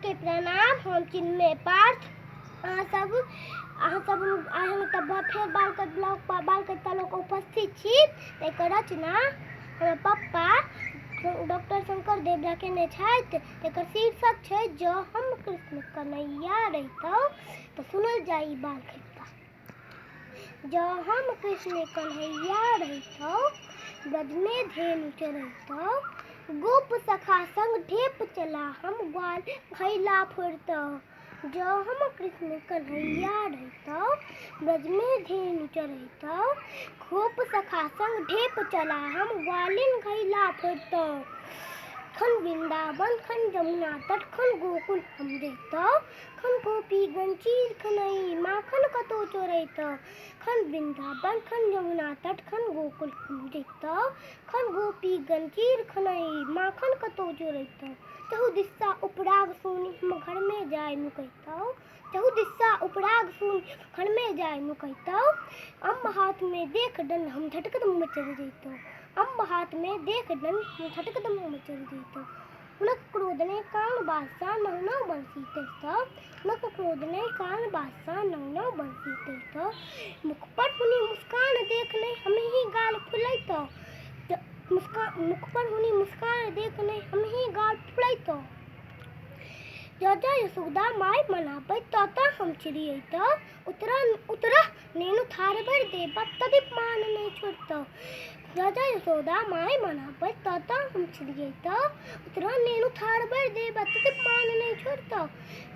के प्रणाम। हम चिन्मय पार्थ अहाँ सब हम तब फेर बालकट ब्लॉग पर बालकट लोक उपस्थित छी। एकर रचना हमर पप्पा डॉक्टर शंकर देवरा केने छथि। एकर शीर्षक छै जँ हम कृष्ण कन्हैया रहितौं। तऽ सुनल जाई बालकट। जँ हम कृष्ण कन्हैया रहितौं, ब्रज में धेनु चरैतौं, गोप सखा संग ढेप चला हम ग्वाल घैला फोड़तौं। जँ हम कृष्ण कन्हैया रहितौं, ब्रज में धेनु चरैतौं, गोप सखा संग ढेप चला हम ग्वालिन घैला फोड़तौं। खन वृंदावन खन जमुना तट खन गोकुल हम जैतौं, खन गोपीगण चीर खनई माखन कतौ चोरैतौं। खन वृंदावन खन जमुना तट खन गोकुल हम जैतौं, खन गोपीगण चीर खनई माखन कतौ चोरैतौं। चहु दिस्सा उपराग सुनि हम घर में जाय नुकैतौं, चहु दिस्सा उपराग सुनि घर में जाय नुकैतौं। अम्ब हाथ में देख दंड हम झटकदम मचल जैतौं, अम्ब हाथ में देख दंड हम झटकदम मचल जैतौं। हुनक क्रोध ने कान बादशाह नौ नौ बंसी तैरतौं, हुनक क्रोध ने कान बादशाह नौ नौ बंसी तैरतौं। मुख पर हुनी मुस्कान देखने हम ही गाल फुलैतौं, मुख पर हुनी मुस्कान देखने हम ही गाल फुलैतौं। जँ यशोदा माय मनाबैत तऽ हम छिड़ियैतौं, उतरह नेनु थार भरि देबा तदिप मान नहि छोड़तौं। जँ यशोदा माय मनाबैत तऽ हम छिड़ियैतौं, उतरह नेनु थार भरि देबा तदिप मान नहि छोड़तौं।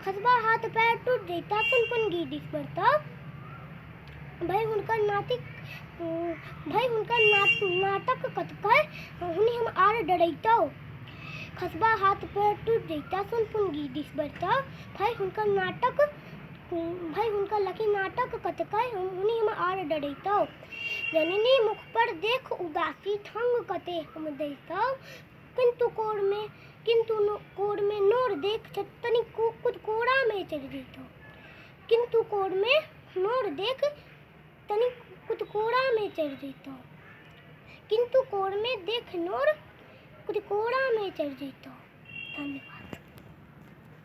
खसबा हाथ पैर टूट जैता सुन गीदिस पड़तौं, भय हुनकर नाटक कतकै हुनी हम आर डरैतौं। खसबा हाथ पैर टूट जैता सुन गीदिस पड़तौं, भय हुनकर लकी नाटक कतकै हुनी हम आर डरैतौं। जननी मुख पर देख उदासी ठंग कते हम दैतौं, किंतु कोर में नोर देख तनि कुदकोरा में चढ़ि जैतौं। किंतु कोर में नोर देख तनि कुदकोरा में चढ़ि जैतौं, किंतु कोर में देख नोर कुदकोरा में चढ़ि जैतौं। धन्यवाद।